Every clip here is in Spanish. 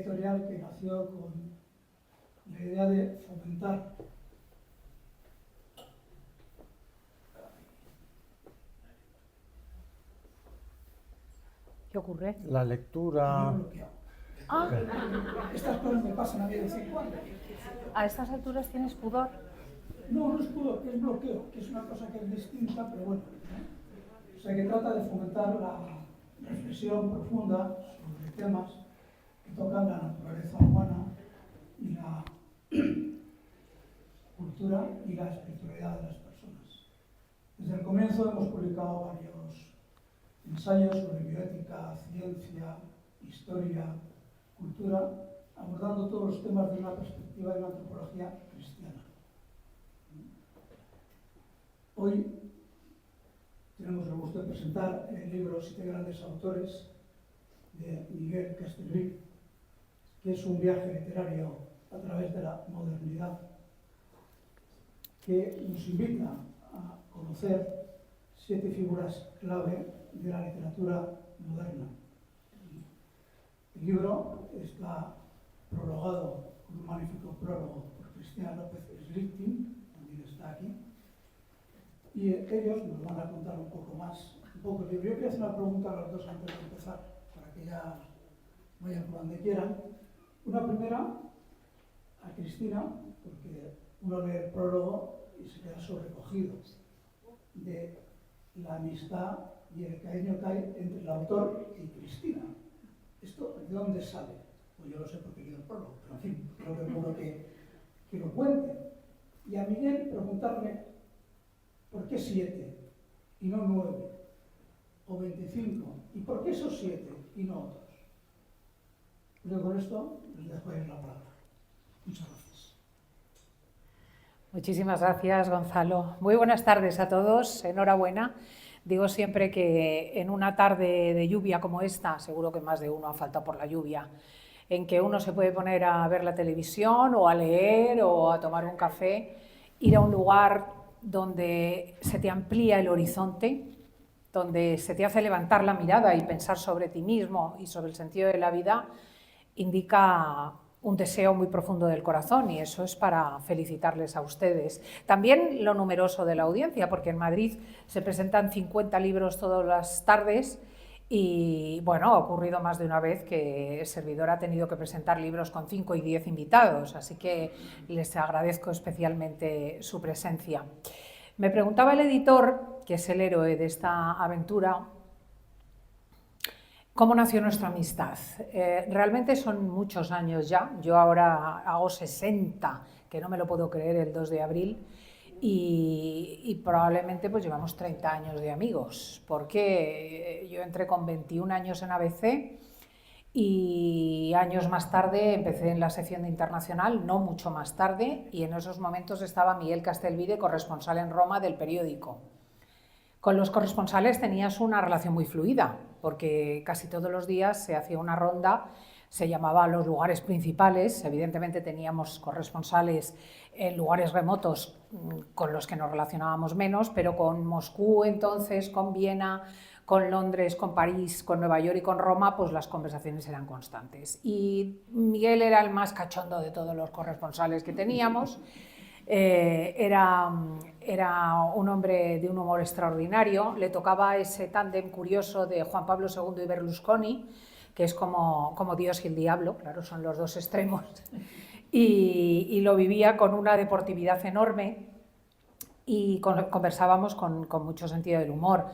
editorial que nació con la idea de fomentar ¿Qué ocurre? La lectura. Ah, Estas cosas me pasan a mí de vez en cuando. ¿a estas alturas tienes pudor? No, no es pudor, que es bloqueo, que es una cosa que es distinta, pero bueno. O sea, que trata de fomentar la reflexión profunda sobre temas que tocan la naturaleza humana y la cultura y la espiritualidad de las personas. Desde el comienzo hemos publicado varios ensayos sobre bioética, ciencia, historia, cultura, abordando todos los temas de una perspectiva de una antropología cristiana. Hoy tenemos el gusto de presentar el libro Siete grandes autores de Miguel Castelví, que es un viaje literario a través de la modernidad, que nos invita a conocer 7 figuras clave de la literatura moderna. El libro está prologado con un magnífico prólogo por Cristina López Slichting, también está aquí, y ellos nos van a contar un poco más, un poco el libro. Yo quería hacer una pregunta a los dos antes de empezar, para que ya vayan por donde quieran. Una primera a Cristina, porque uno lee el prólogo y se queda sobrecogido de la amistad y el cariño que hay entre el autor y Cristina. ¿Esto de dónde sale? Pues yo lo sé porque he leído el prólogo, pero en fin, creo que es bueno que lo cuente. Y a Miguel preguntarle, ¿por qué 7 y no 9 o 25? ¿Y por qué esos 7 y no otros? Pero con esto les dejo ahí la palabra. Muchas gracias. Muchísimas gracias, Gonzalo. Muy buenas tardes a todos, enhorabuena. Digo siempre que en una tarde de lluvia como esta, seguro que más de uno ha faltado por la lluvia, en que uno se puede poner a ver la televisión o a leer o a tomar un café, ir a un lugar donde se te amplía el horizonte, donde se te hace levantar la mirada y pensar sobre ti mismo y sobre el sentido de la vida, indica un deseo muy profundo del corazón, y eso es para felicitarles a ustedes. También lo numeroso de la audiencia, porque en Madrid se presentan 50 libros todas las tardes y, bueno, ha ocurrido más de una vez que el servidor ha tenido que presentar libros con 5 y 10 invitados, así que les agradezco especialmente su presencia. Me preguntaba el editor, que es el héroe de esta aventura, ¿cómo nació nuestra amistad? Realmente son muchos años ya. Yo ahora hago 60, que no me lo puedo creer, el 2 de abril, y probablemente pues llevamos 30 años de amigos, porque yo entré con 21 años en ABC y años más tarde empecé en la sección de internacional, no mucho más tarde, y en esos momentos estaba Miguel Castelví, corresponsal en Roma del periódico. Con los corresponsales tenías una relación muy fluida, porque casi todos los días se hacía una ronda, se llamaba los lugares principales. Evidentemente teníamos corresponsales en lugares remotos con los que nos relacionábamos menos, pero con Moscú entonces, con Viena, con Londres, con París, con Nueva York y con Roma, pues las conversaciones eran constantes. Y Miguel era el más cachondo de todos los corresponsales que teníamos. Era un hombre de un humor extraordinario. Le tocaba ese tándem curioso de Juan Pablo II y Berlusconi, que es como Dios y el diablo, claro, son los dos extremos, y lo vivía con una deportividad enorme y conversábamos con mucho sentido del humor.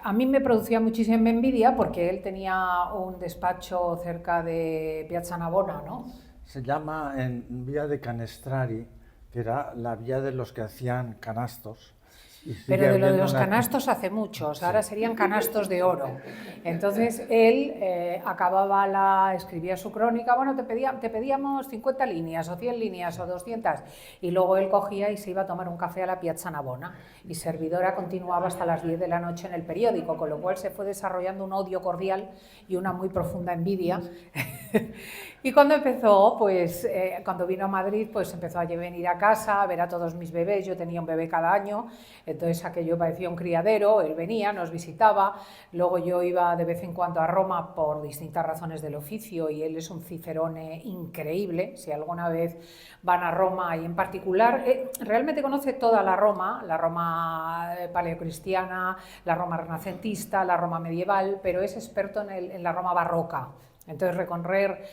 A mí me producía muchísima envidia porque él tenía un despacho cerca de Piazza Navona, ¿no? Se llama en Vía de Canestrari, que era la vía de los que hacían canastos. Pero de lo de los canastos hace muchos, ahora serían canastos de oro. Entonces él escribía su crónica, bueno, te pedíamos 50 líneas o 100 líneas o 200, y luego él cogía y se iba a tomar un café a la Piazza Navona, y servidora continuaba hasta las 10 de la noche en el periódico, con lo cual se fue desarrollando un odio cordial y una muy profunda envidia. Y cuando empezó, pues cuando vino a Madrid, pues empezó a venir a casa, a ver a todos mis bebés. Yo tenía un bebé cada año, entonces aquello parecía un criadero, él venía, nos visitaba, luego yo iba de vez en cuando a Roma por distintas razones del oficio y él es un cicerone increíble, si alguna vez van a Roma y en particular, realmente conoce toda la Roma paleocristiana, la Roma renacentista, la Roma medieval, pero es experto en la Roma barroca. Entonces recorrer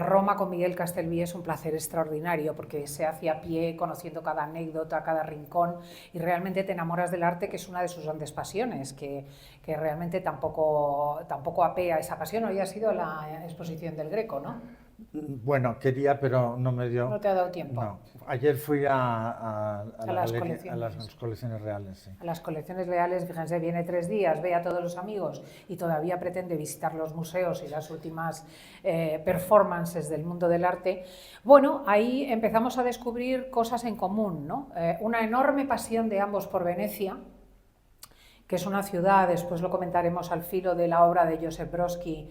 Roma con Miguel Castelví es un placer extraordinario porque se hace a pie conociendo cada anécdota, cada rincón y realmente te enamoras del arte, que es una de sus grandes pasiones, que realmente tampoco apea esa pasión. Hoy ha sido la exposición del Greco, ¿no? Bueno, quería, pero no me dio. No te ha dado tiempo. No. Ayer fui a las colecciones reales. Sí. A las colecciones reales, fíjense, viene 3 días, ve a todos los amigos y todavía pretende visitar los museos y las últimas performances del mundo del arte. Bueno, ahí empezamos a descubrir cosas en común, ¿no? Una enorme pasión de ambos por Venecia, que es una ciudad, después lo comentaremos al filo de la obra de Joseph Brodsky,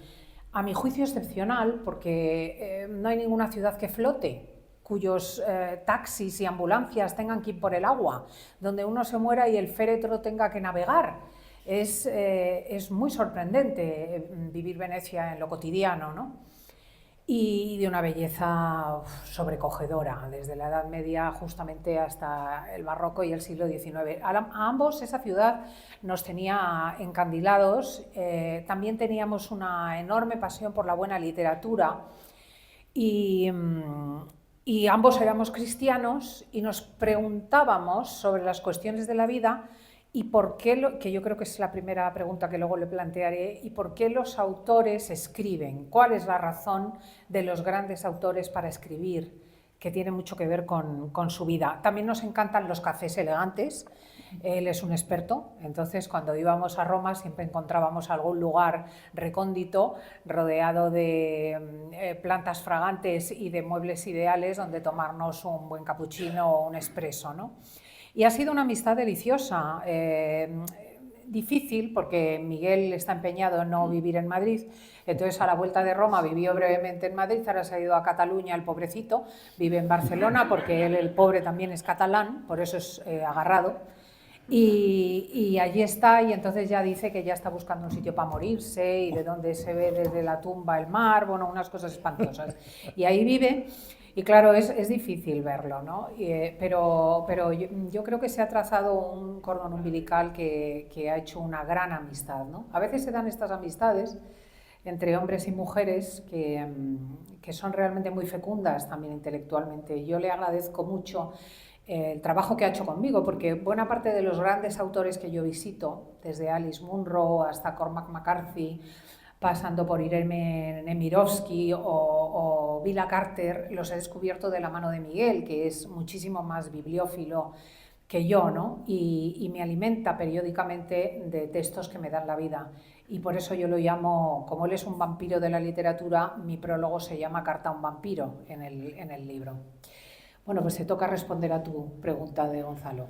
a mi juicio excepcional, porque no hay ninguna ciudad que flote, cuyos taxis y ambulancias tengan que ir por el agua, donde uno se muera y el féretro tenga que navegar. Es muy sorprendente vivir Venecia en lo cotidiano, ¿no? Y de una belleza sobrecogedora, desde la Edad Media justamente hasta el Barroco y el siglo XIX. A ambos esa ciudad nos tenía encandilados, también teníamos una enorme pasión por la buena literatura y ambos éramos cristianos y nos preguntábamos sobre las cuestiones de la vida y por qué, que yo creo que es la primera pregunta que luego le plantearé, y por qué los autores escriben, cuál es la razón de los grandes autores para escribir, que tiene mucho que ver con su vida. También nos encantan los cafés elegantes, él es un experto, entonces cuando íbamos a Roma siempre encontrábamos algún lugar recóndito, rodeado de plantas fragantes y de muebles ideales donde tomarnos un buen cappuccino o un espresso, ¿no? Y ha sido una amistad deliciosa, difícil porque Miguel está empeñado en no vivir en Madrid, entonces a la vuelta de Roma vivió brevemente en Madrid, ahora se ha ido a Cataluña, el pobrecito, vive en Barcelona porque él, el pobre, también es catalán, por eso es agarrado, y allí está, y entonces ya dice que ya está buscando un sitio para morirse y de donde se ve desde la tumba el mar, bueno, unas cosas espantosas, y ahí vive. Y claro, es difícil verlo, ¿no? Pero yo creo que se ha trazado un cordón umbilical que ha hecho una gran amistad, ¿no? A veces se dan estas amistades entre hombres y mujeres que son realmente muy fecundas también intelectualmente. Yo le agradezco mucho el trabajo que ha hecho conmigo, porque buena parte de los grandes autores que yo visito, desde Alice Munro hasta Cormac McCarthy, pasando por Irene Nemirovsky o Vila Carter, los he descubierto de la mano de Miguel, que es muchísimo más bibliófilo que yo, ¿no? Y me alimenta periódicamente de textos que me dan la vida. Y por eso yo lo llamo, como él es un vampiro de la literatura, mi prólogo se llama Carta a un vampiro en el libro. Bueno, pues te toca responder a tu pregunta de Gonzalo.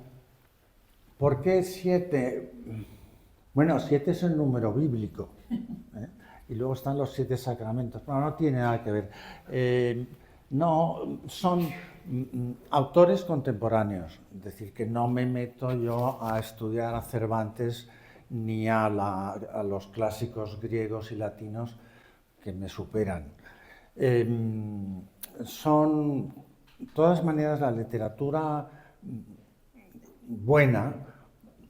¿Por qué 7? Bueno, 7 es el número bíblico, ¿eh? Y luego están los 7 sacramentos. Bueno, no tiene nada que ver. No, son autores contemporáneos, es decir, que no me meto yo a estudiar a Cervantes ni a los clásicos griegos y latinos que me superan. Son, de todas maneras, la literatura buena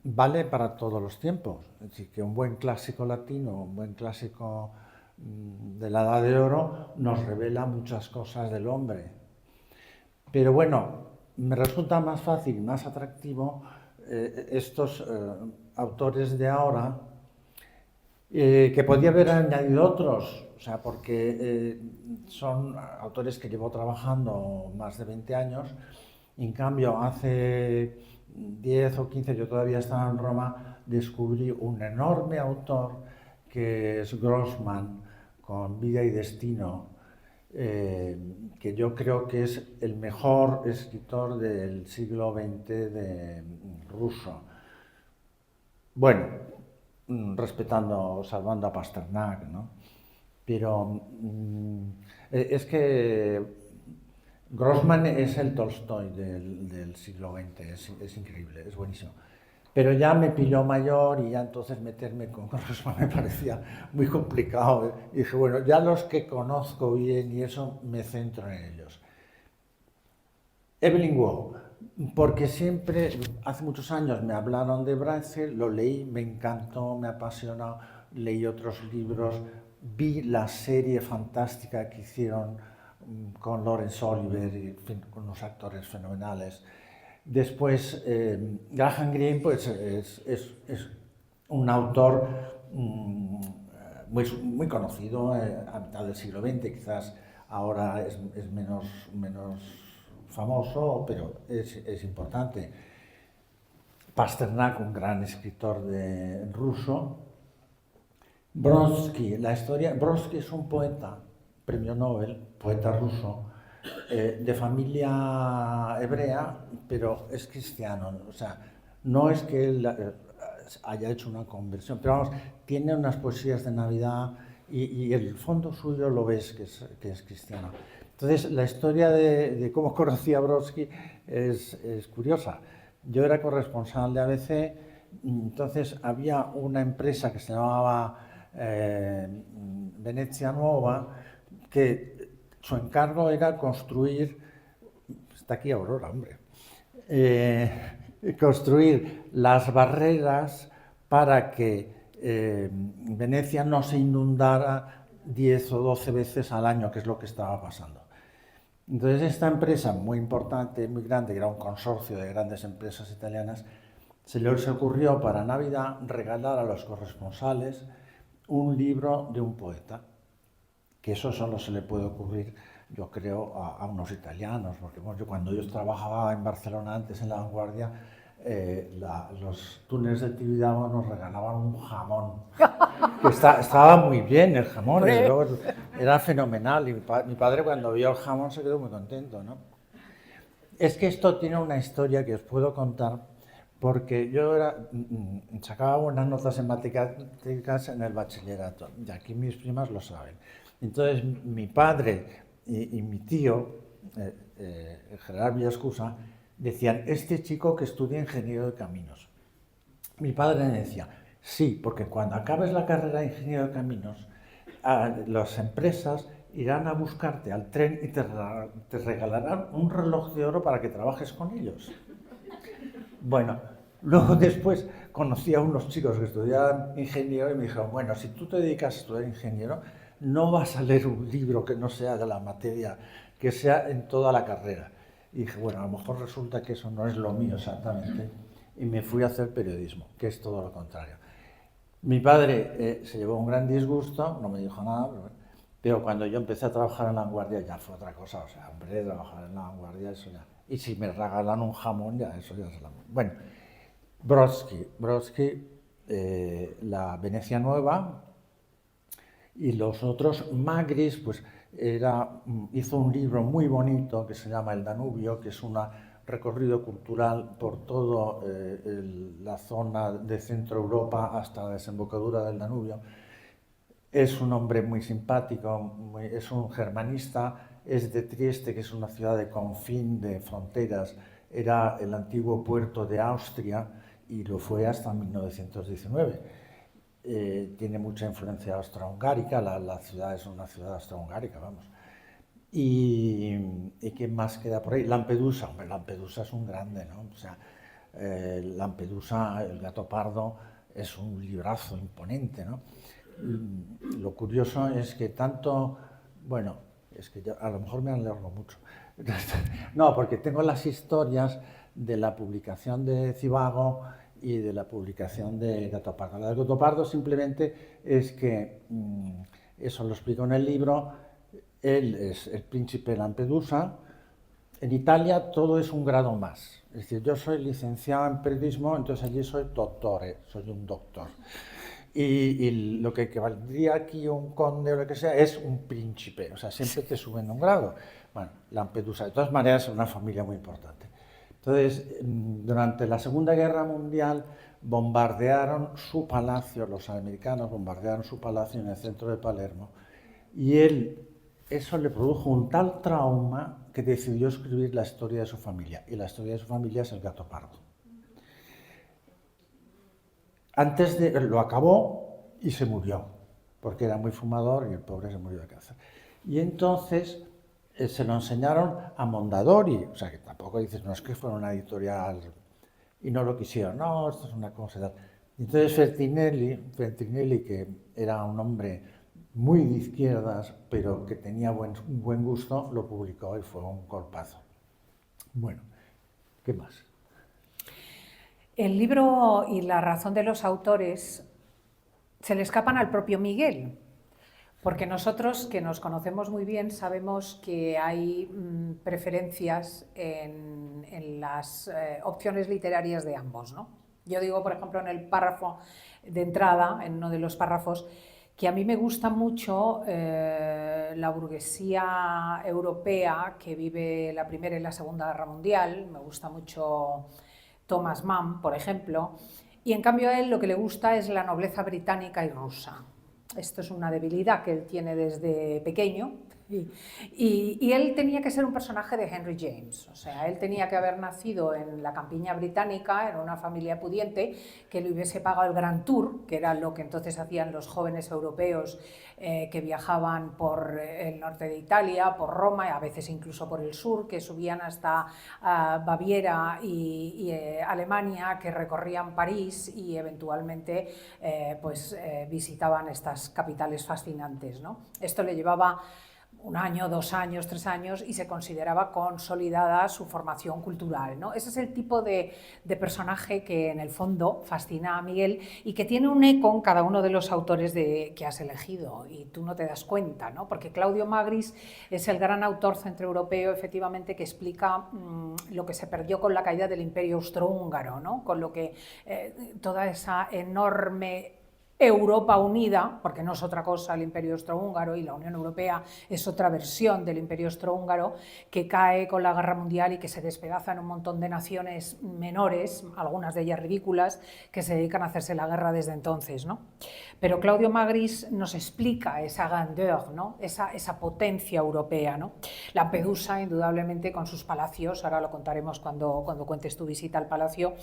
vale para todos los tiempos. Es decir, que un buen clásico latino, un buen clásico de la Edad de Oro nos revela muchas cosas del hombre. Pero bueno, me resulta más fácil, más atractivo estos autores de ahora, que podía haber añadido otros, o sea, porque son autores que llevo trabajando más de 20 años, y en cambio hace 10 o 15, yo todavía estaba en Roma, descubrí un enorme autor que es Grossman, con Vida y Destino, que yo creo que es el mejor escritor del siglo XX ruso. Bueno, salvando a Pasternak, ¿no? Pero es que Grossman es el Tolstoy del siglo XX, es increíble, es buenísimo. Pero ya me pilló mayor y ya entonces meterme con Grossman me parecía muy complicado. Y dije, bueno, ya los que conozco bien y eso me centro en ellos. Evelyn Waugh, porque siempre, hace muchos años me hablaron de Brace, lo leí, me encantó, me apasionó, leí otros libros, vi la serie fantástica que hicieron con Laurence Olivier y en fin, con unos actores fenomenales. Después, Graham Greene pues, es un autor muy conocido a mitad del siglo XX, quizás ahora es menos famoso, pero es importante. Pasternak, un gran escritor ruso. Brodsky, Brodsky es un poeta, premio Nobel, poeta ruso, de familia hebrea, pero es cristiano. O sea, no es que él haya hecho una conversión, pero vamos, tiene unas poesías de Navidad y el fondo suyo lo ves que es cristiano. Entonces, la historia de cómo conocí a Brodsky es curiosa. Yo era corresponsal de ABC, entonces había una empresa que se llamaba Venezia Nuova, que su encargo era construir, está aquí Aurora, hombre, construir las barreras para que Venecia no se inundara 10 o 12 veces al año, que es lo que estaba pasando. Entonces esta empresa muy importante, muy grande, que era un consorcio de grandes empresas italianas, se les ocurrió para Navidad regalar a los corresponsales un libro de un poeta, que eso solo se le puede ocurrir, yo creo, a unos italianos, porque bueno, cuando yo trabajaba en Barcelona antes en La Vanguardia, los túneles de Tibidabo nos regalaban un jamón, que estaba muy bien el jamón, desde luego era fenomenal, y mi padre cuando vio el jamón se quedó muy contento, ¿no? Es que esto tiene una historia que os puedo contar, porque yo sacaba buenas notas en matemáticas en el bachillerato, y aquí mis primas lo saben. Entonces mi padre y mi tío, Gerard Villascusa, decían, este chico que estudia ingeniero de caminos. Mi padre me decía, sí, porque cuando acabes la carrera de ingeniero de caminos, las empresas irán a buscarte al tren y te regalarán un reloj de oro para que trabajes con ellos. Bueno, luego después conocí a unos chicos que estudiaban ingeniero y me dijeron, bueno, si tú te dedicas a estudiar ingeniero, no vas a leer un libro que no sea de la materia, que sea en toda la carrera. Y dije, bueno, a lo mejor resulta que eso no es lo mío exactamente. Y me fui a hacer periodismo, que es todo lo contrario. Mi padre se llevó un gran disgusto, no me dijo nada, pero cuando yo empecé a trabajar en La Vanguardia ya fue otra cosa. O sea, hombre, trabajar en La Vanguardia, eso ya. Y si me regalan un jamón, ya, eso ya es la... Bueno, Brodsky, la Venecia Nueva, y los otros, Magris, pues hizo un libro muy bonito que se llama El Danubio, que es un recorrido cultural por toda la zona de Centro Europa hasta la desembocadura del Danubio. Es un hombre muy simpático, es un germanista, es de Trieste, que es una ciudad de confín, de fronteras, era el antiguo puerto de Austria y lo fue hasta 1919. Tiene mucha influencia austrohungárica, la ciudad es una ciudad austrohungárica, vamos. ¿Y qué más queda por ahí? Lampedusa, hombre, Lampedusa es un grande, ¿no? O sea, Lampedusa, el gato pardo, es un librazo imponente, ¿no? Lo curioso es que tanto, bueno, es que yo, a lo mejor me alargo mucho. No, porque tengo las historias de la publicación de Zivago y de la publicación de Gato Pardo. La de Gato Pardo simplemente es que, eso lo explico en el libro, él es el príncipe Lampedusa. En Italia todo es un grado más. Es decir, yo soy licenciado en periodismo, entonces allí soy dottore, soy un doctor. Y lo que valdría aquí un conde o lo que sea es un príncipe, o sea, siempre te suben un grado. Bueno, Lampedusa, de todas maneras, es una familia muy importante. Entonces, durante la Segunda Guerra Mundial bombardearon su palacio, los americanos bombardearon su palacio en el centro de Palermo, y eso le produjo un tal trauma que decidió escribir la historia de su familia, y la historia de su familia es el gato pardo. lo acabó y se murió, porque era muy fumador y el pobre se murió de cáncer. Y entonces se lo enseñaron a Mondadori, o sea que tampoco dices, no es que fuera una editorial y no lo quisieron, no, esto es una cosa y tal. Entonces Feltrinelli, que era un hombre muy de izquierdas, pero que tenía buen gusto, lo publicó y fue un golpazo. Bueno, ¿qué más? El libro y la razón de los autores se le escapan al propio Miguel, porque nosotros, que nos conocemos muy bien, sabemos que hay preferencias en las opciones literarias de ambos, ¿no? Yo digo, por ejemplo, en el párrafo de entrada, en uno de los párrafos, que a mí me gusta mucho la burguesía europea que vive la Primera y la Segunda Guerra Mundial, me gusta mucho Thomas Mann, por ejemplo, y en cambio a él lo que le gusta es la nobleza británica y rusa. Esto es una debilidad que él tiene desde pequeño y él tenía que ser un personaje de Henry James, o sea, él tenía que haber nacido en la campiña británica, en una familia pudiente, que le hubiese pagado el Grand Tour, que era lo que entonces hacían los jóvenes europeos que viajaban por el norte de Italia, por Roma, y a veces incluso por el sur, que subían hasta Baviera y Alemania, que recorrían París y eventualmente visitaban estas capitales fascinantes, ¿no? Esto le llevaba 1 año, 2 años, 3 años y se consideraba consolidada su formación cultural, ¿no? Ese es el tipo de personaje que en el fondo fascina a Miguel y que tiene un eco en cada uno de los autores que has elegido y tú no te das cuenta, ¿no? Porque Claudio Magris es el gran autor centroeuropeo, efectivamente, que explica lo que se perdió con la caída del Imperio Austrohúngaro, ¿no? Con lo que toda esa enorme Europa unida, porque no es otra cosa el Imperio Austrohúngaro y la Unión Europea es otra versión del Imperio Austrohúngaro, que cae con la Guerra Mundial y que se despedaza en un montón de naciones menores, algunas de ellas ridículas, que se dedican a hacerse la guerra desde entonces, ¿no? Pero Claudio Magris nos explica esa grandeur, ¿no? esa potencia europea, ¿no? Lampedusa, indudablemente, con sus palacios, ahora lo contaremos cuando cuentes tu visita al palacio,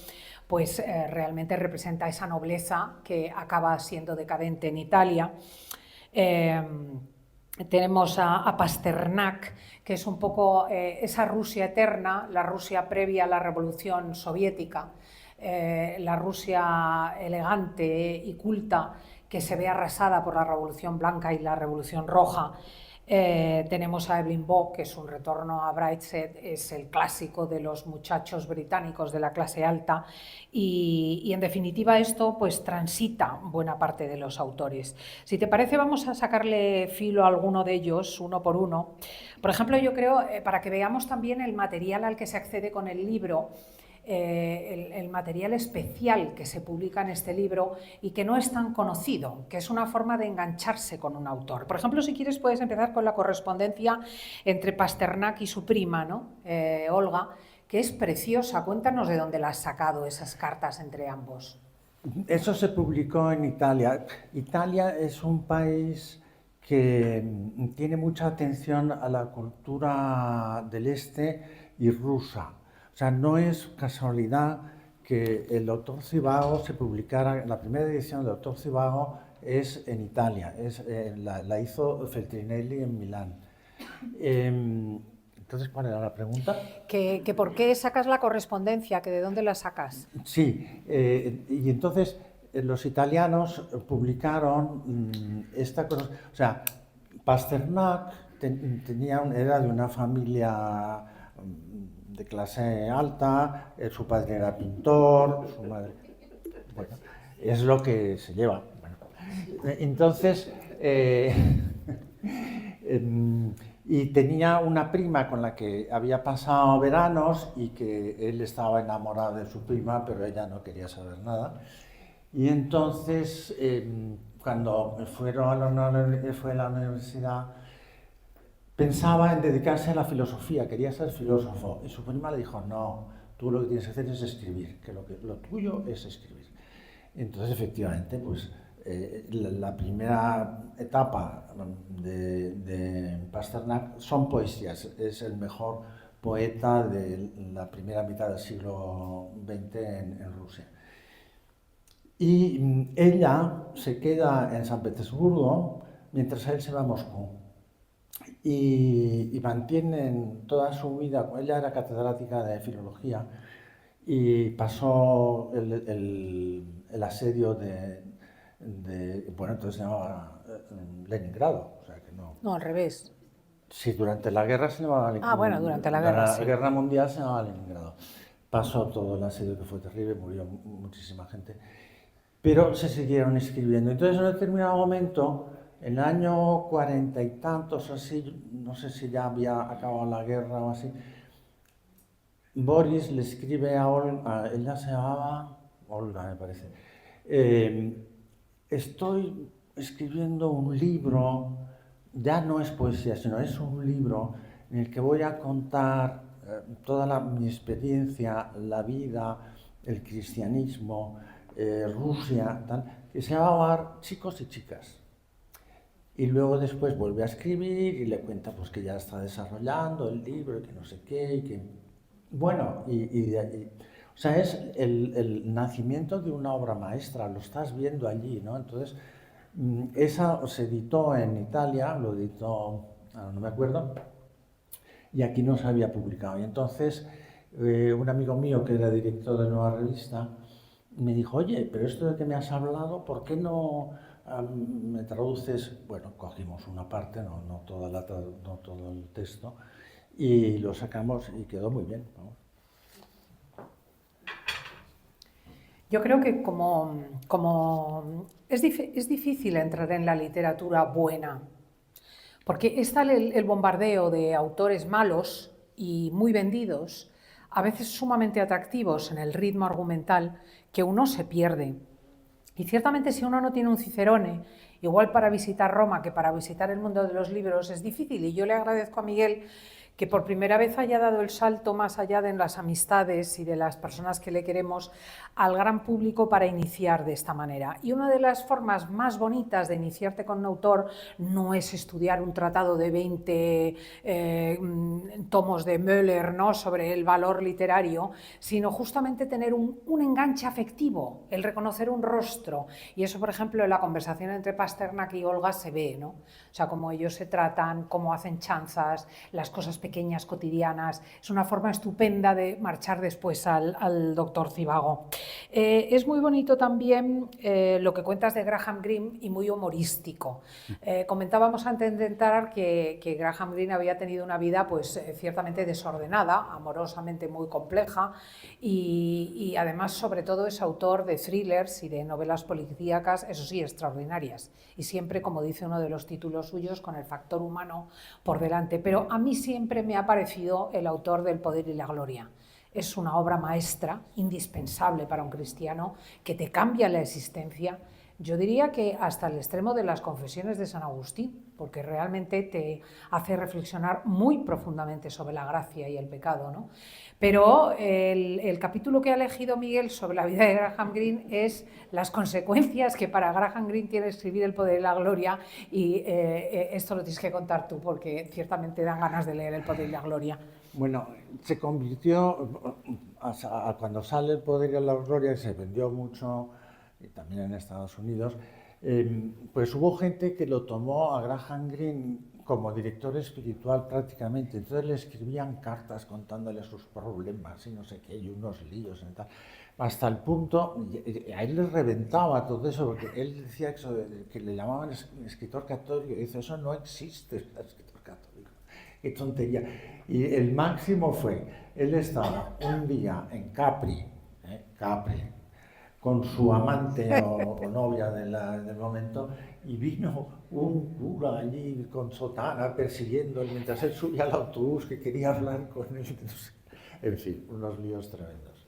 pues realmente representa esa nobleza que acaba siendo decadente en Italia. Tenemos a Pasternak, que es un poco esa Rusia eterna, la Rusia previa a la Revolución Soviética, la Rusia elegante y culta que se ve arrasada por la Revolución Blanca y la Revolución Roja. Tenemos a Evelyn Waugh, que es un retorno a Brideshead, es el clásico de los muchachos británicos de la clase alta y en definitiva esto pues transita buena parte de los autores. Si te parece vamos a sacarle filo a alguno de ellos uno por uno. Por ejemplo, yo creo, para que veamos también el material al que se accede con el libro, el material especial que se publica en este libro y que no es tan conocido, que es una forma de engancharse con un autor. Por ejemplo, si quieres puedes empezar con la correspondencia entre Pasternak y su prima, ¿no? Olga, que es preciosa. Cuéntanos de dónde la has sacado esas cartas entre ambos. Eso se publicó en Italia. Italia es un país que tiene mucha atención a la cultura del este y rusa. O sea, no es casualidad que el Doctor Zhivago se publicara, la primera edición del Doctor Zhivago es en Italia, la hizo Feltrinelli en Milán. Entonces, ¿cuál era la pregunta? Que ¿por qué sacas la correspondencia? ¿Que de dónde la sacas? Sí, y entonces los italianos publicaron esta cosa, o sea, Pasternak era de una familia de clase alta, su padre era pintor, su madre... Bueno, es lo que se lleva. Bueno, entonces, y tenía una prima con la que había pasado veranos y que él estaba enamorado de su prima, pero ella no quería saber nada. Y entonces, cuando fue a la universidad, pensaba en dedicarse a la filosofía, quería ser filósofo. Y su prima le dijo, no, tú lo que tienes que hacer es escribir, que lo tuyo es escribir. Entonces, efectivamente, pues la primera etapa de Pasternak son poesías, es el mejor poeta de la primera mitad del siglo XX en Rusia. Y ella se queda en San Petersburgo mientras él se va a Moscú. Y mantienen toda su vida, ella era catedrática de filología y pasó el asedio bueno, entonces se llamaba Leningrado, o sea que no. No, al revés. Sí, durante la guerra se llamaba Ah, bueno, durante la guerra, sí. Guerra Mundial se llamaba Leningrado. Pasó todo el asedio que fue terrible, murió muchísima gente, pero se siguieron escribiendo. Entonces, en un determinado momento, en el año 40 y tantos, así, no sé si ya había acabado la guerra o así, Boris le escribe a Olga, ella se llamaba Olga, me parece, estoy escribiendo un libro, ya no es poesía, sino es un libro en el que voy a contar toda mi experiencia, la vida, el cristianismo, Rusia, tal, que se llama Chicos y Chicas. Y luego después vuelve a escribir y le cuenta pues, que ya está desarrollando el libro y que no sé qué, y que... Bueno, o sea, es el nacimiento de una obra maestra, lo estás viendo allí, ¿no? Entonces, esa se editó en Italia, lo editó, no me acuerdo, y aquí no se había publicado. Y entonces, un amigo mío que era director de Nueva Revista, me dijo, oye, pero esto de que me has hablado, ¿por qué no me traduces? Bueno, cogimos una parte, no todo el texto, y lo sacamos y quedó muy bien, ¿no? Yo creo que como es difícil entrar en la literatura buena, porque está el bombardeo de autores malos y muy vendidos, a veces sumamente atractivos en el ritmo argumental, que uno se pierde. Y ciertamente si uno no tiene un Cicerone, igual para visitar Roma que para visitar el mundo de los libros es difícil, y yo le agradezco a Miguel que por primera vez haya dado el salto más allá de las amistades y de las personas que le queremos al gran público para iniciar de esta manera. Y una de las formas más bonitas de iniciarte con un autor no es estudiar un tratado de 20 tomos de Müller, ¿no?, sobre el valor literario, sino justamente tener un enganche afectivo, el reconocer un rostro. Y eso, por ejemplo, en la conversación entre Pasternak y Olga se ve, ¿no? O sea, cómo ellos se tratan, cómo hacen chanzas, las cosas pequeñas, cotidianas. Es una forma estupenda de marchar después al doctor Zivago. Es muy bonito también lo que cuentas de Graham Greene y muy humorístico. Comentábamos antes de entrar que Graham Greene había tenido una vida pues ciertamente desordenada, amorosamente muy compleja, y además sobre todo es autor de thrillers y de novelas policíacas, eso sí, extraordinarias, y siempre, como dice uno de los títulos suyos, con el factor humano por delante. Pero a mí siempre me ha parecido el autor del Poder y la Gloria. Es una obra maestra, indispensable para un cristiano, que te cambia la existencia. Yo diría que hasta el extremo de las Confesiones de San Agustín, porque realmente te hace reflexionar muy profundamente sobre la gracia y el pecado, ¿no? Pero el capítulo que ha elegido Miguel sobre la vida de Graham Greene es las consecuencias que para Graham Greene tiene escribir El Poder y la Gloria, y esto lo tienes que contar tú, porque ciertamente dan ganas de leer El Poder y la Gloria. Bueno, se convirtió, cuando sale El Poder y la Gloria, se vendió mucho, y también en Estados Unidos, pues hubo gente que lo tomó a Graham Greene como director espiritual prácticamente. Entonces le escribían cartas contándole sus problemas y no sé qué, y unos líos y tal. Hasta el punto, a él le reventaba todo eso, porque él decía eso, que le llamaban escritor católico, y dice, eso no existe, escritor católico. Qué tontería. Y el máximo fue, él estaba un día en Capri, con su amante o novia del momento, y vino un cura allí con sotana persiguiéndolo mientras él subía al autobús, que quería hablar con él. En fin, unos líos tremendos.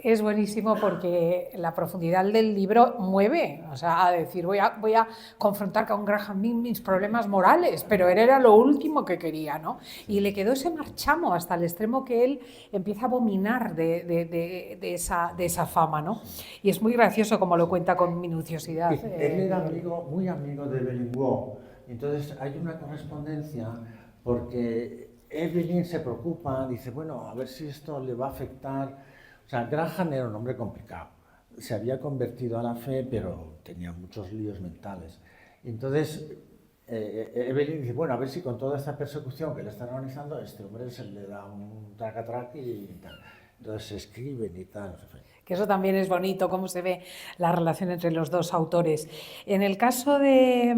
Es buenísimo porque la profundidad del libro mueve, o sea, a decir, voy a confrontar con Graham Greene mis problemas morales, pero él era lo último que quería, ¿no? Y le quedó ese marchamo hasta el extremo que él empieza a abominar de esa fama, ¿no? Y es muy gracioso como lo cuenta con minuciosidad. Él era muy amigo de Berlinguer, entonces hay una correspondencia porque Evelyn se preocupa, dice, bueno, a ver si esto le va a afectar. O sea, Graham era un hombre complicado. se había convertido a la fe, pero tenía muchos líos mentales. Entonces, Evelyn dice, bueno, a ver si con toda esta persecución que le están organizando, este hombre se le da un traca-trac y tal. Entonces se escriben y tal. Que eso también es bonito, cómo se ve la relación entre los dos autores. En el caso de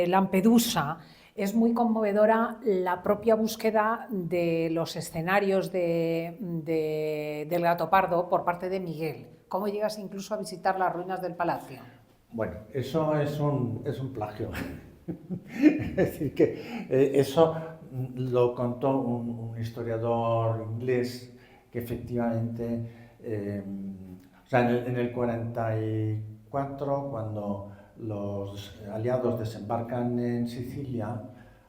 Lampedusa, es muy conmovedora la propia búsqueda de los escenarios del Gato Pardo por parte de Miguel. ¿Cómo llegas incluso a visitar las ruinas del palacio? Bueno, eso es un plagio. Es decir, que eso lo contó un historiador inglés que efectivamente, o sea, en el 44, cuando los aliados desembarcan en Sicilia,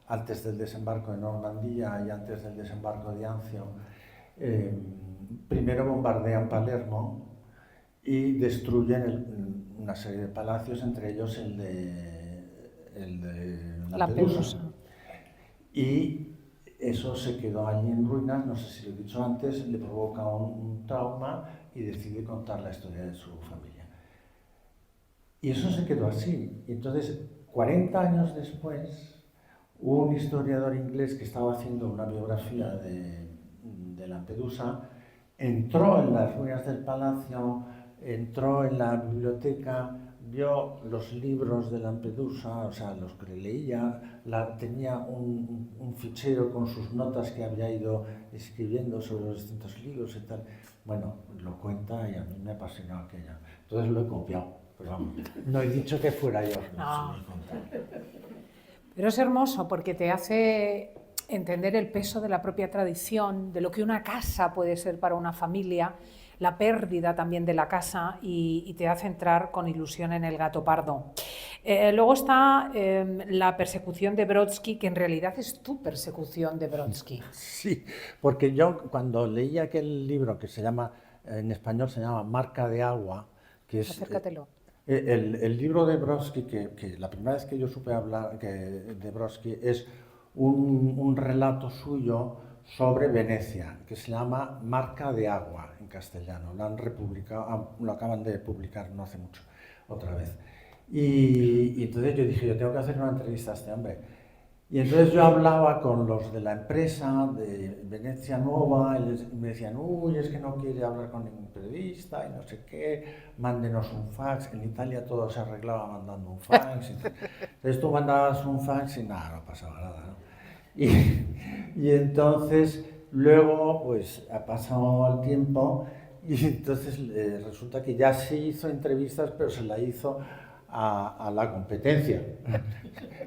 antes del desembarco de Normandía y antes del desembarco de Anzio, primero bombardean Palermo y destruyen una serie de palacios, entre ellos el de Lampedusa. Y eso se quedó allí en ruinas, no sé si lo he dicho antes, le provoca un trauma y decide contar la historia de su familia. Y eso se quedó así. Entonces, 40 años después, un historiador inglés que estaba haciendo una biografía de Lampedusa entró en las ruinas del palacio, entró en la biblioteca, vio los libros de Lampedusa, o sea, los que leía, tenía un fichero con sus notas que había ido escribiendo sobre los distintos libros y tal. Bueno, lo cuenta y a mí me apasionó aquello. Entonces lo he copiado, pero vamos, no he dicho que fuera yo. No. Pero es hermoso porque te hace entender el peso de la propia tradición, de lo que una casa puede ser para una familia, la pérdida también de la casa y te hace entrar con ilusión en el Gato Pardo. Luego está la persecución de Brodsky, que en realidad es tu persecución de Brodsky. Sí, porque yo cuando leí aquel libro que se llama, en español se llama Marca de Agua, que es... Acércatelo. El libro de Brodsky, que la primera vez que yo supe hablar de Brodsky, es un relato suyo sobre Venecia, que se llama Marca de Agua en castellano. Lo han republicado, lo acaban de publicar no hace mucho, otra vez. Y entonces yo dije, yo tengo que hacer una entrevista a este hombre. Y entonces yo hablaba con los de la empresa de Venecia Nueva y me decían, uy, es que no quiere hablar con ningún periodista y no sé qué, mándenos un fax. En Italia todo se arreglaba mandando un fax. Entonces tú mandabas un fax y nada, no pasaba nada, ¿no? Y entonces luego pues ha pasado el tiempo y entonces resulta que ya se hizo entrevistas, pero se la hizo a la competencia.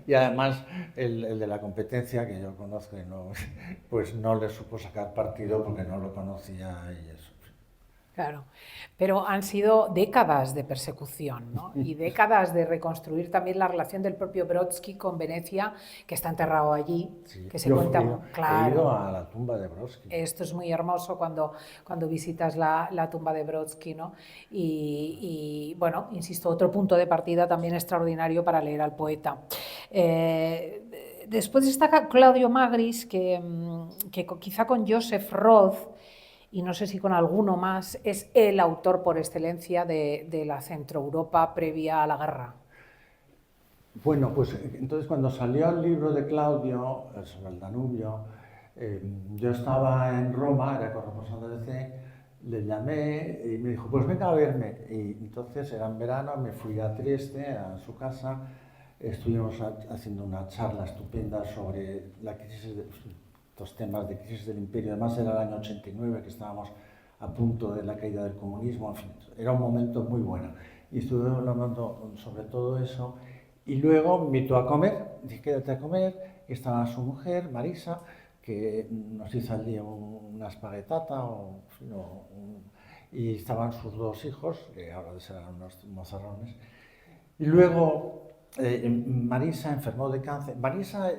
Y además el de la competencia, que yo conozco, pues no le supo sacar partido porque no lo conocía y eso. Claro, pero han sido décadas de persecución, ¿no? Y décadas de reconstruir también la relación del propio Brodsky con Venecia, que está enterrado allí, Sí, que se cuenta... Claro. He ido a la tumba de Brodsky. Esto es muy hermoso cuando visitas la tumba de Brodsky, ¿no? Y bueno, insisto, otro punto de partida también extraordinario para leer al poeta. Después está Claudio Magris, que quizá con Joseph Roth, y no sé si con alguno más, es el autor por excelencia de la Centroeuropa previa a la guerra. Bueno, pues entonces cuando salió el libro de Claudio sobre el Danubio, yo estaba en Roma, era corresponsal de DC, le llamé y me dijo, pues venga a verme. Y entonces era en verano, me fui a Trieste, a su casa, estuvimos haciendo una charla estupenda sobre la crisis de... estos temas de crisis del imperio, además era el año 89 que estábamos a punto de la caída del comunismo, en fin, era un momento muy bueno y estuve hablando sobre todo eso y luego me invitó a comer, dije quédate a comer, y estaba su mujer, Marisa, que nos hizo allí una espaguetata y estaban sus dos hijos, que ahora serán unos mozarrones, y luego Marisa enfermó de cáncer. Marisa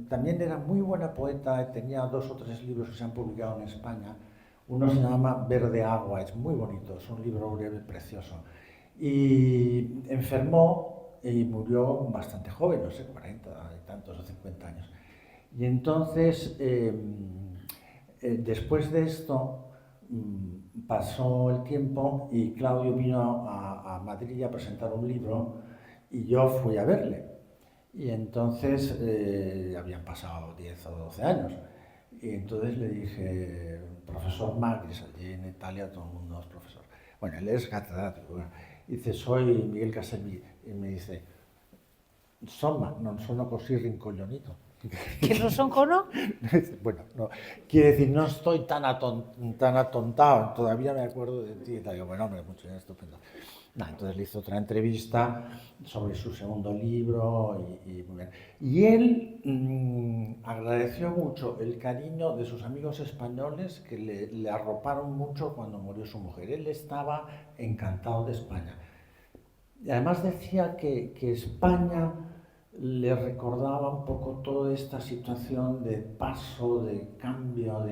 también era muy buena poeta, tenía 2 o 3 libros que se han publicado en España. Uno se llama Verde Agua, es muy bonito, es un libro breve, precioso. Y enfermó y murió bastante joven, no sé, 40 y tantos o 50 años. Y entonces, después de esto, pasó el tiempo y Claudio vino a Madrid a presentar un libro y yo fui a verle. Y entonces habían pasado 10 o 12 años. Y entonces le dije, profesor Magris, allí en Italia todo el mundo es profesor. Bueno, él es catedrático. Bueno, dice, soy Miguel Caselvi. Y me dice, insomma, non sono così rincoglionito. ¿Que no son cono? Bueno, no, quiere decir, no estoy tan atontado, todavía me acuerdo de ti. Y tal. Digo, bueno, hombre, mucho bien, estupendo. Nah, entonces le hizo otra entrevista sobre su segundo libro y muy bien. Y él agradeció mucho el cariño de sus amigos españoles que le arroparon mucho cuando murió su mujer. Él estaba encantado de España. Y además decía que España le recordaba un poco toda esta situación de paso, de cambio,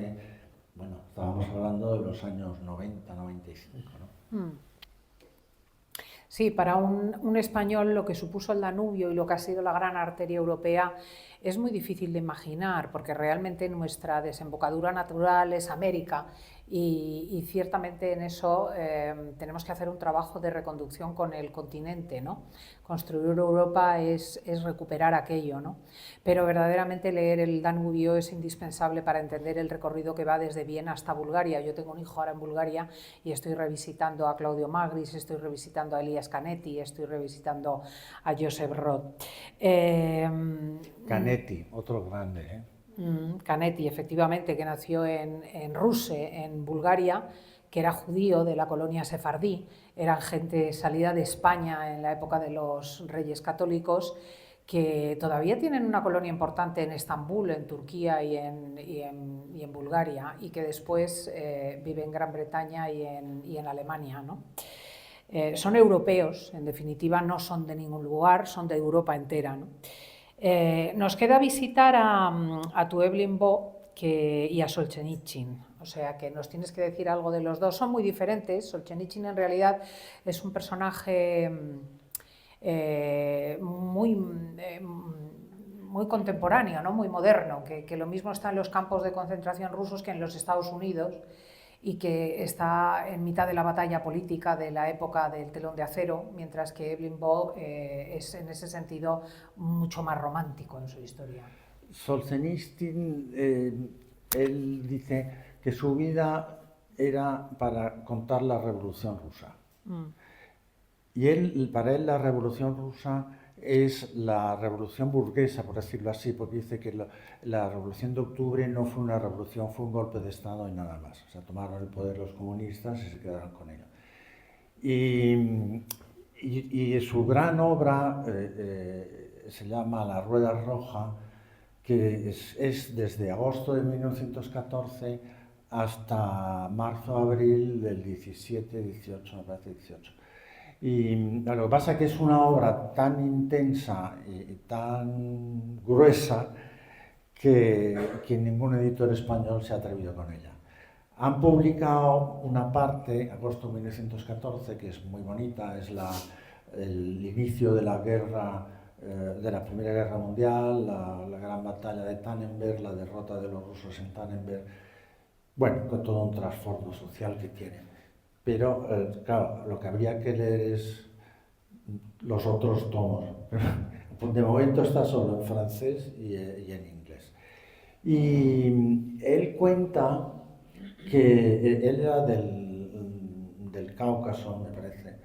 bueno, estábamos hablando de los años 90, 95, ¿no? Sí, para un español lo que supuso el Danubio y lo que ha sido la gran arteria europea es muy difícil de imaginar, porque realmente nuestra desembocadura natural es América y ciertamente en eso tenemos que hacer un trabajo de reconducción con el continente, ¿no? Construir Europa es recuperar aquello, ¿no? Pero verdaderamente leer el Danubio es indispensable para entender el recorrido que va desde Viena hasta Bulgaria. Yo tengo un hijo ahora en Bulgaria y estoy revisitando a Claudio Magris, estoy revisitando a Elias Canetti, estoy revisitando a Josep Roth. Canetti, otro grande, ¿eh? Canetti, efectivamente, que nació en Ruse, en Bulgaria, que era judío de la colonia sefardí, eran gente salida de España en la época de los reyes católicos, que todavía tienen una colonia importante en Estambul, en Turquía y en Bulgaria, y que después vive en Gran Bretaña y en Alemania, ¿no? Son europeos, en definitiva, no son de ningún lugar, son de Europa entera, ¿no? Nos queda visitar a tu Evelyn Waugh y a Solzhenitsyn, o sea que nos tienes que decir algo de los dos. Son muy diferentes. Solzhenitsyn en realidad es un personaje muy contemporáneo, ¿no? Muy moderno, que lo mismo está en los campos de concentración rusos que en los Estados Unidos, y que está en mitad de la batalla política de la época del telón de acero, mientras que Evelyn Waugh es en ese sentido mucho más romántico en su historia. Solzhenitsyn, él dice que su vida era para contar la Revolución Rusa. Y para él la Revolución Rusa es la revolución burguesa, por decirlo así, porque dice que la Revolución de Octubre no fue una revolución, fue un golpe de Estado y nada más. O sea, tomaron el poder los comunistas y se quedaron con ello. Y su gran obra se llama La Rueda Roja, que es desde agosto de 1914 hasta marzo-abril del 17, 18, me parece 18. Y lo que pasa es que es una obra tan intensa y tan gruesa que ningún editor español se ha atrevido con ella. Han publicado una parte, agosto de 1914, que es muy bonita, es el inicio de la guerra, de la Primera Guerra Mundial, la gran batalla de Tannenberg, la derrota de los rusos en Tannenberg, bueno, con todo un trasfondo social que tiene. Pero, claro, lo que habría que leer es los otros tomos. De momento está solo en francés y en inglés. Y él cuenta que él era del Cáucaso, me parece,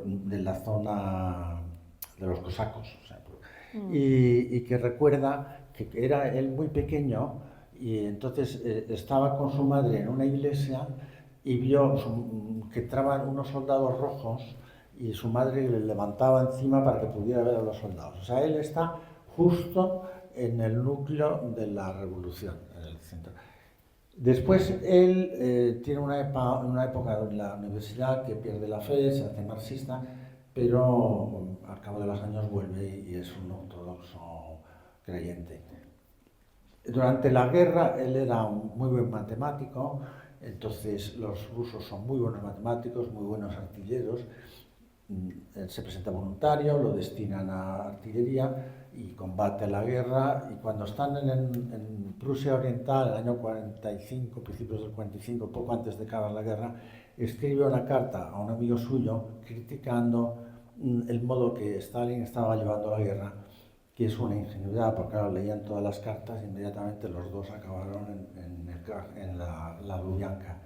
de la zona de los cosacos. O sea, y que recuerda que era él muy pequeño y entonces estaba con su madre en una iglesia y vio que entraban unos soldados rojos y su madre le levantaba encima para que pudiera ver a los soldados. O sea, él está justo en el núcleo de la revolución, en el centro. Después él tiene una época en la universidad que pierde la fe, se hace marxista, pero al cabo de los años vuelve y es un ortodoxo creyente. Durante la guerra él era un muy buen matemático. Entonces los rusos son muy buenos matemáticos, muy buenos artilleros. Él se presenta voluntario, lo destinan a artillería y combate la guerra, y cuando están en Prusia Oriental, el año 45, principios del 45, poco antes de acabar la guerra, escribe una carta a un amigo suyo criticando el modo que Stalin estaba llevando la guerra, que es una ingenuidad, porque claro, leían todas las cartas y inmediatamente los dos acabaron en la Lubyanka.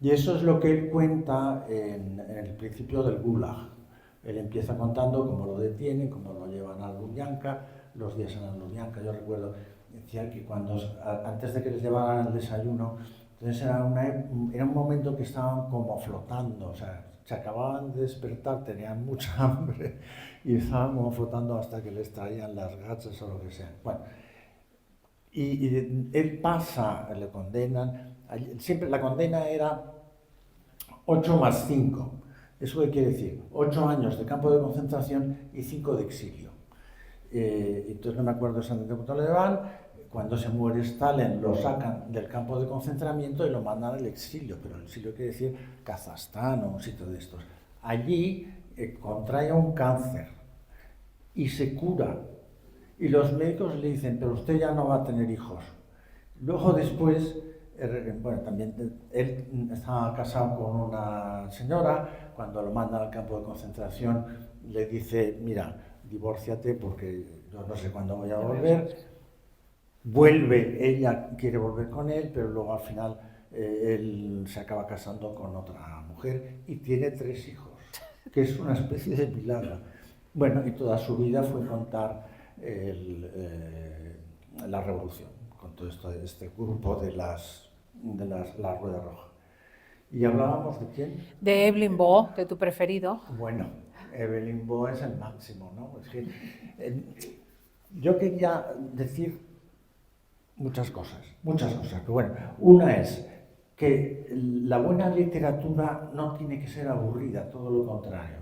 Y eso es lo que él cuenta en el principio del Gulag. Él empieza contando cómo lo detienen, cómo lo llevan a Lubyanka, los días en la Lubyanka. Yo recuerdo, decía que antes de que les llevaran el desayuno, entonces era un momento que estaban como flotando, o sea, se acababan de despertar, tenían mucha hambre y estaban como flotando hasta que les traían las gachas o lo que sea. Bueno, y él pasa, le condenan, siempre la condena era 8 más 5. ¿Eso qué quiere decir? 8 años de campo de concentración y 5 de exilio. Entonces no me acuerdo exactamente cuánto le van. Cuando se muere Stalin lo sacan del campo de concentramiento y lo mandan al exilio, pero el exilio quiere decir Kazajstán o un sitio de estos. Allí contrae un cáncer y se cura. Y los médicos le dicen, pero usted ya no va a tener hijos. Luego después, bueno, también él estaba casado con una señora, cuando lo mandan al campo de concentración le dice, mira, divórciate porque yo no sé cuándo voy a volver. Vuelve, ella quiere volver con él, pero luego al final él se acaba casando con otra mujer y tiene 3 hijos, que es una especie de milagro. Bueno, y toda su vida fue contar la revolución, con todo este grupo de la Rueda Roja. ¿Y hablábamos de quién? De Evelyn Waugh, de tu preferido. Bueno, Evelyn Waugh es el máximo, ¿no? Es que, yo quería decir muchas cosas, pero bueno, una es que la buena literatura no tiene que ser aburrida, todo lo contrario.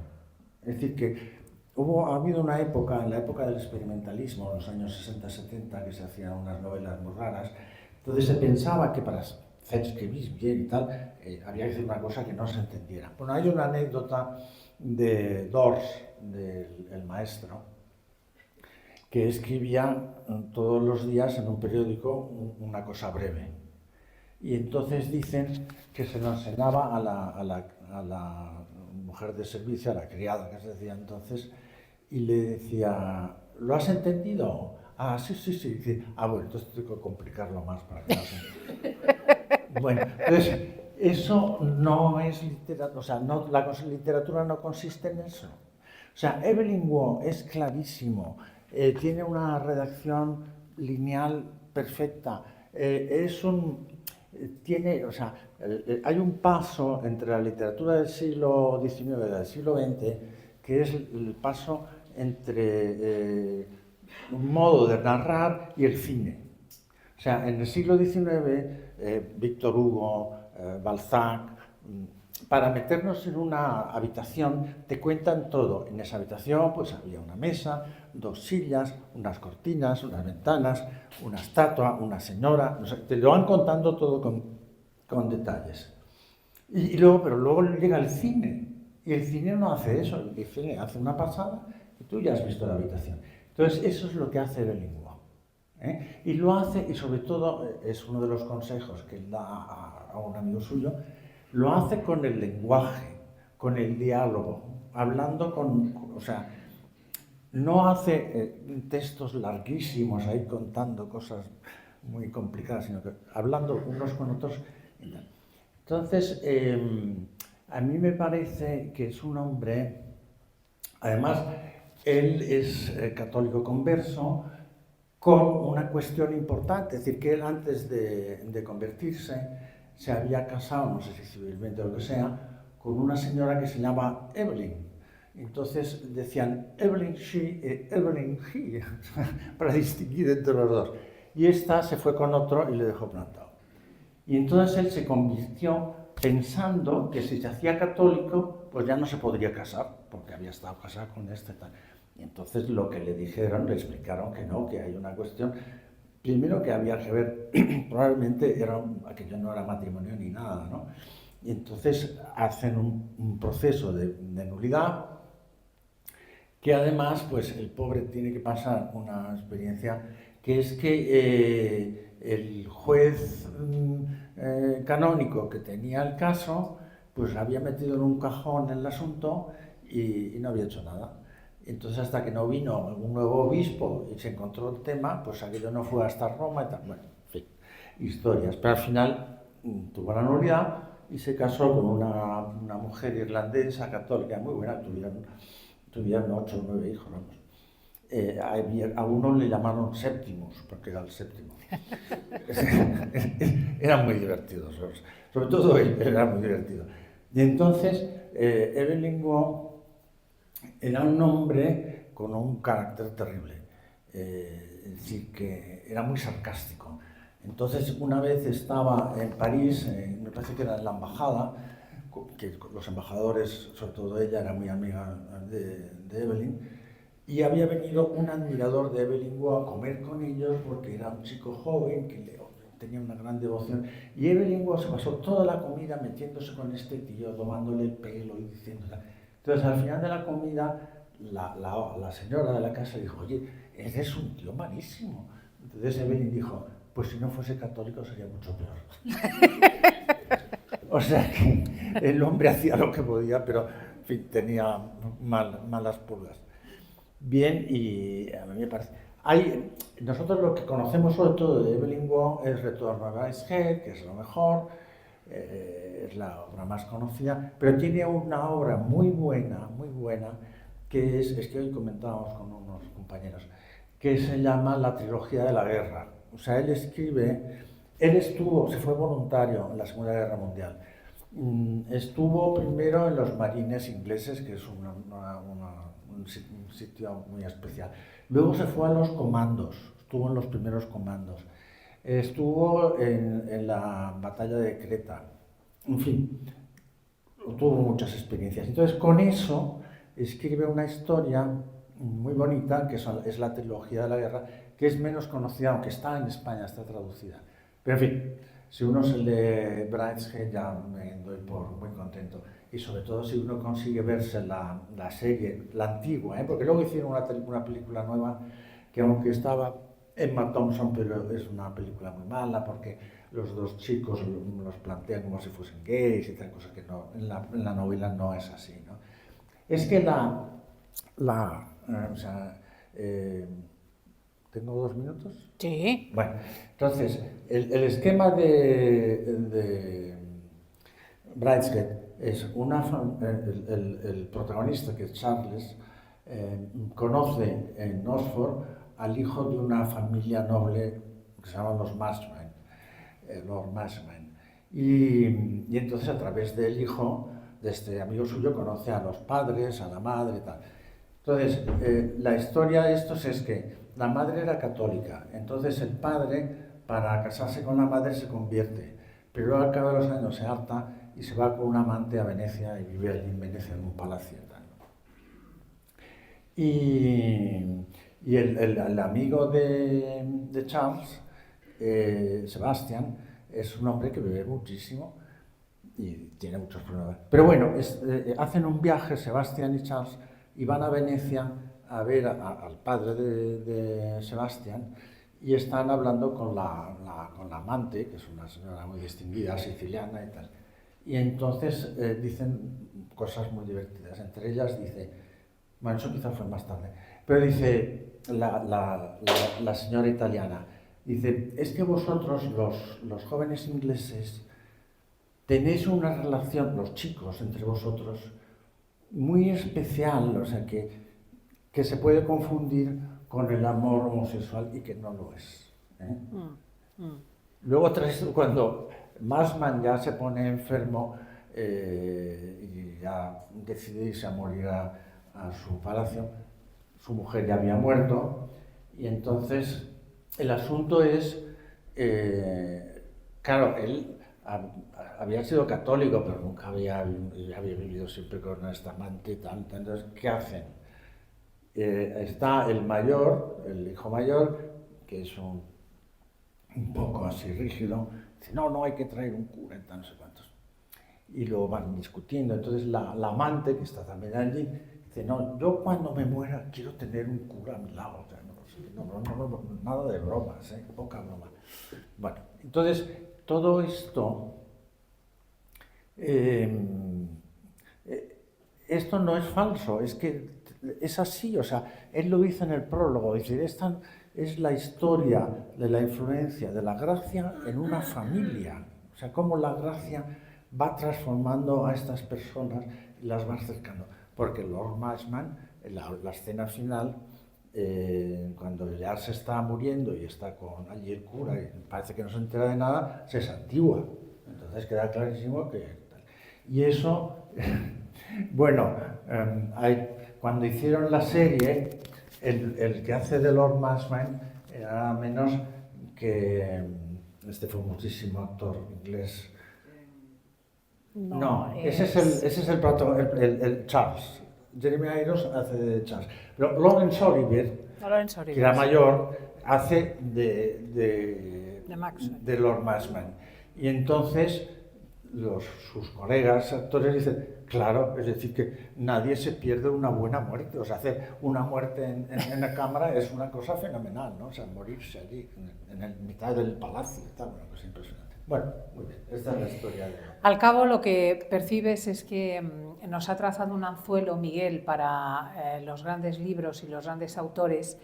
Es decir, que ha habido una época, en la época del experimentalismo, en los años 60-70, que se hacían unas novelas muy raras, entonces se pensaba que para hacer escribir bien y tal, había que hacer una cosa que no se entendiera. Bueno, hay una anécdota de Dors, del maestro, que escribía todos los días en un periódico una cosa breve. Y entonces dicen que se lo enseñaba a la mujer de servicio, a la criada que se decía entonces, y le decía, ¿lo has entendido? Ah, sí. Dice, bueno, entonces tengo que complicarlo más para que no se entienda. Bueno, entonces, eso no es literatura, o sea, la literatura no consiste en eso. O sea, Evelyn Waugh es clarísimo, tiene una redacción lineal perfecta, hay un paso entre la literatura del siglo XIX y del siglo XX, que es el paso entre un modo de narrar y el cine. O sea, en el siglo XIX, Víctor Hugo, Balzac, para meternos en una habitación, te cuentan todo. En esa habitación pues había una mesa, 2 sillas, unas cortinas, unas ventanas, una estatua, una señora, no sé, te lo van contando todo con detalles. Pero luego llega el cine, y el cine no hace eso, el cine hace una pasada y tú ya has visto la habitación. Entonces eso es lo que hace Evelyn Waugh. Y lo hace, y sobre todo, es uno de los consejos que él da a un amigo suyo, lo hace con el lenguaje, con el diálogo, hablando o sea, no hace textos larguísimos ahí contando cosas muy complicadas, sino que hablando unos con otros. Entonces, a mí me parece que es un hombre, además, él es católico converso, con una cuestión importante, es decir, que él antes de convertirse se había casado, no sé si civilmente o lo que sea, con una señora que se llama Evelyn. Entonces decían Evelyn she, Evelyn he, para distinguir entre los dos. Y esta se fue con otro y le dejó plantado. Y entonces él se convirtió pensando que si se hacía católico, pues ya no se podría casar, porque había estado casado con este tal. Y entonces lo que le dijeron, le explicaron que no, que hay una cuestión. Primero que había que ver, probablemente aquello no era matrimonio ni nada, ¿no? Y entonces hacen un proceso de nulidad que además, pues el pobre tiene que pasar una experiencia que es que el juez canónico que tenía el caso, pues había metido en un cajón el asunto y no había hecho nada. Entonces, hasta que no vino algún nuevo obispo y se encontró el tema, pues aquello no fue hasta Roma y tal. Bueno, en fin, historias. Pero al final tuvo la nulidad y se casó con una mujer irlandesa católica muy buena. Tuvieron 8 o 9 hijos, vamos. A uno le llamaron Séptimos, porque era el séptimo. Eran muy divertidos, sobre todo él era muy divertido. Y entonces, Evelyn Waugh era un hombre con un carácter terrible, es decir, que era muy sarcástico. Entonces, una vez estaba en París, me parece que era en la embajada, que los embajadores, sobre todo ella, era muy amiga de Evelyn, y había venido un admirador de Evelyn Waugh a comer con ellos porque era un chico joven que tenía una gran devoción. Y Evelyn Waugh se pasó toda la comida metiéndose con este tío, tomándole el pelo y diciendo... Entonces, al final de la comida, la señora de la casa dijo, oye, eres un tío malísimo. Entonces Evelyn dijo, pues si no fuese católico sería mucho peor. O sea que el hombre hacía lo que podía, pero en fin, tenía malas pulgas. Bien, y a mí me parece... nosotros lo que conocemos sobre todo de Evelyn Waugh es Retorno a Brideshead, que es lo mejor, es la obra más conocida, pero tiene una obra muy buena, que es que hoy comentábamos con unos compañeros, que se llama La trilogía de la guerra. O sea, se fue voluntario en la Segunda Guerra Mundial. Estuvo primero en los marines ingleses, que es un sitio muy especial. Luego se fue a los comandos, estuvo en los primeros comandos. Estuvo en la batalla de Creta. En fin, tuvo muchas experiencias. Entonces, con eso escribe una historia muy bonita, que es la trilogía de la guerra, que es menos conocida, aunque está en España, está traducida. Pero en fin, si uno se lee Brideshead ya me doy por muy contento. Y sobre todo si uno consigue verse la serie, la antigua, porque luego hicieron una película nueva que aunque estaba Emma Thompson, pero es una película muy mala porque los dos chicos los plantean como si fuesen gays y tal, cosa que no, en la novela no es así, ¿no? Es que ¿tengo 2 minutos? Sí. Bueno, entonces, el esquema de Brideshead es el protagonista, que es Charles, conoce en Oxford al hijo de una familia noble que se llaman los Marshman, Lord Marshman. Y entonces, a través del hijo de este amigo suyo, conoce a los padres, a la madre y tal. Entonces, la historia de estos es que la madre era católica, entonces el padre, para casarse con la madre, se convierte, pero luego al cabo de los años se harta y se va con un amante a Venecia y vive allí en Venecia en un palacio. Y el amigo de Charles, Sebastian, es un hombre que bebe muchísimo y tiene muchos problemas. Pero bueno, hacen un viaje, Sebastian y Charles, y van a Venecia a ver al padre de Sebastian, y están hablando con la amante, que es una señora muy distinguida, siciliana y tal. Y entonces dicen cosas muy divertidas. Entre ellas dice, bueno, eso quizás fue más tarde, pero dice la señora italiana, dice, es que vosotros, los jóvenes ingleses, tenéis una relación, los chicos entre vosotros, muy especial, o sea, que se puede confundir con el amor homosexual y que no lo es. Luego, cuando Marsman ya se pone enfermo y ya decide irse a morir a su palacio, su mujer ya había muerto, y entonces el asunto es, claro, él había sido católico, pero nunca había vivido siempre con esta amante y tal. Entonces, ¿qué hacen? Está el mayor, el hijo mayor, que es un poco así rígido, dice, no hay que traer un cura y tal, no sé cuántos. Y lo van discutiendo. Entonces la amante, que está también allí, Dice, no, yo cuando me muera quiero tener un cura a mi lado. O sea, nada de bromas, poca broma. Bueno, entonces, todo esto, esto no es falso, es que es así, o sea, él lo dice en el prólogo, es decir, esta es la historia de la influencia de la gracia en una familia, o sea, cómo la gracia va transformando a estas personas y las va acercando, porque Lord Marshman, la escena final, cuando ya se está muriendo y está con allí el cura y parece que no se entera de nada, se santigua, entonces queda clarísimo que... Y eso, bueno, cuando hicieron la serie, el que hace de Lord Marshman era nada menos que este famosísimo actor inglés. No, ese es el Charles. Jeremy Irons hace de Charles. Pero Laurence Olivier, que era mayor, hace de Lord Marshman. Y entonces sus colegas actores dicen, claro, es decir, que nadie se pierde una buena muerte. O sea, hacer una muerte en la cámara es una cosa fenomenal, ¿no? O sea, morirse allí, en el mitad del palacio, tal, una cosa impresionante. Bueno, muy bien, esta es la historia de... Al cabo, lo que percibes es que nos ha trazado un anzuelo, Miguel, para los grandes libros y los grandes autores,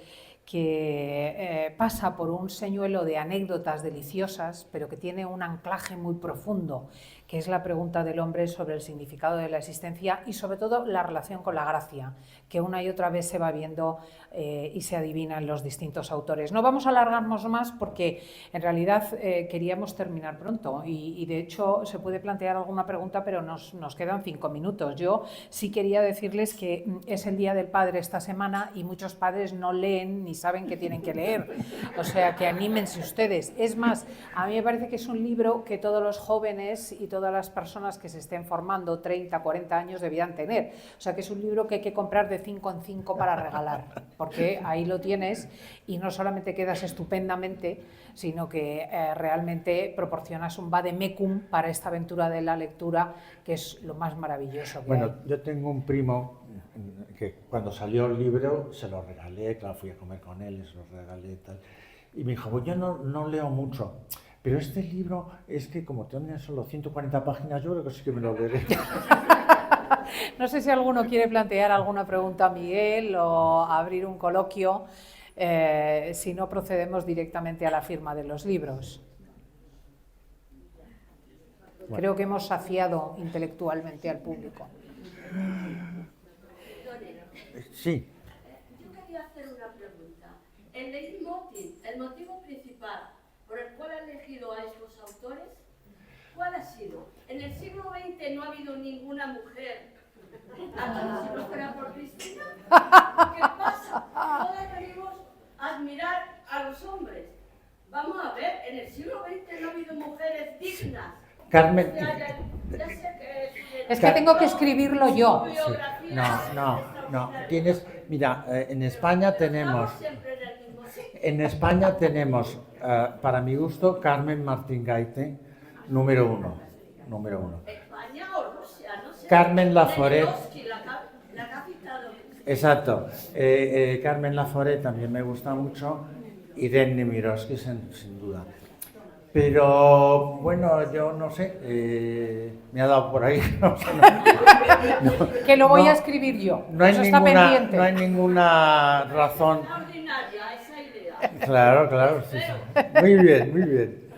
que pasa por un señuelo de anécdotas deliciosas, pero que tiene un anclaje muy profundo, que es la pregunta del hombre sobre el significado de la existencia y sobre todo la relación con la gracia, que una y otra vez se va viendo y se adivina en los distintos autores. No vamos a alargarnos más porque en realidad queríamos terminar pronto y de hecho se puede plantear alguna pregunta, pero nos quedan 5 minutos. Yo sí quería decirles que es el Día del Padre esta semana y muchos padres no leen ni saben que tienen que leer, o sea que anímense ustedes. Es más, a mí me parece que es un libro que todos los jóvenes y todas las personas que se estén formando 30, 40 años debían tener, o sea que es un libro que hay que comprar de 5 en 5 para regalar, porque ahí lo tienes y no solamente quedas estupendamente, sino que realmente proporcionas un vademecum para esta aventura de la lectura, que es lo más maravilloso que hay. Yo tengo un primo que cuando salió el libro se lo regalé, claro, fui a comer con él, se lo regalé y tal, y me dijo, pues yo no leo mucho, pero este libro es que como tiene solo 140 páginas, yo creo que sí que me lo leeré. No sé si alguno quiere plantear alguna pregunta a Miguel o abrir un coloquio, si no procedemos directamente a la firma de los libros. Bueno. Creo que hemos saciado intelectualmente al público. Sí. Yo quería hacer una pregunta. El leitmotiv, el motivo principal por el cual ha elegido a estos autores, ¿cuál ha sido? En el siglo XX no ha habido ninguna mujer, si no fuera por Cristina. ¿Qué pasa? Todas venimos a admirar a los hombres. Vamos a ver, en el siglo XX no ha habido mujeres dignas. Carmen... Ya sé que es que tengo que escribirlo yo. Sí. No. Tienes, mira, en España tenemos... En España tenemos, para mi gusto, Carmen Martín Gaite, número uno. España o Rusia, no sé. Carmen Laforet. La capital. Exacto. Carmen Laforet también me gusta mucho. Y Den Nemirovsky, sin duda. Pero, bueno, yo no sé, me ha dado por ahí. No sé, que lo voy a escribir yo. No hay, eso está pendiente. No hay ninguna razón. Extraordinaria esa idea. Claro, sí. Muy bien.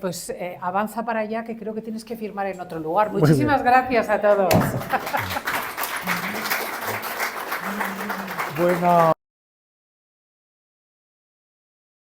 Pues avanza para allá, que creo que tienes que firmar en otro lugar. Muchísimas gracias a todos. Bueno.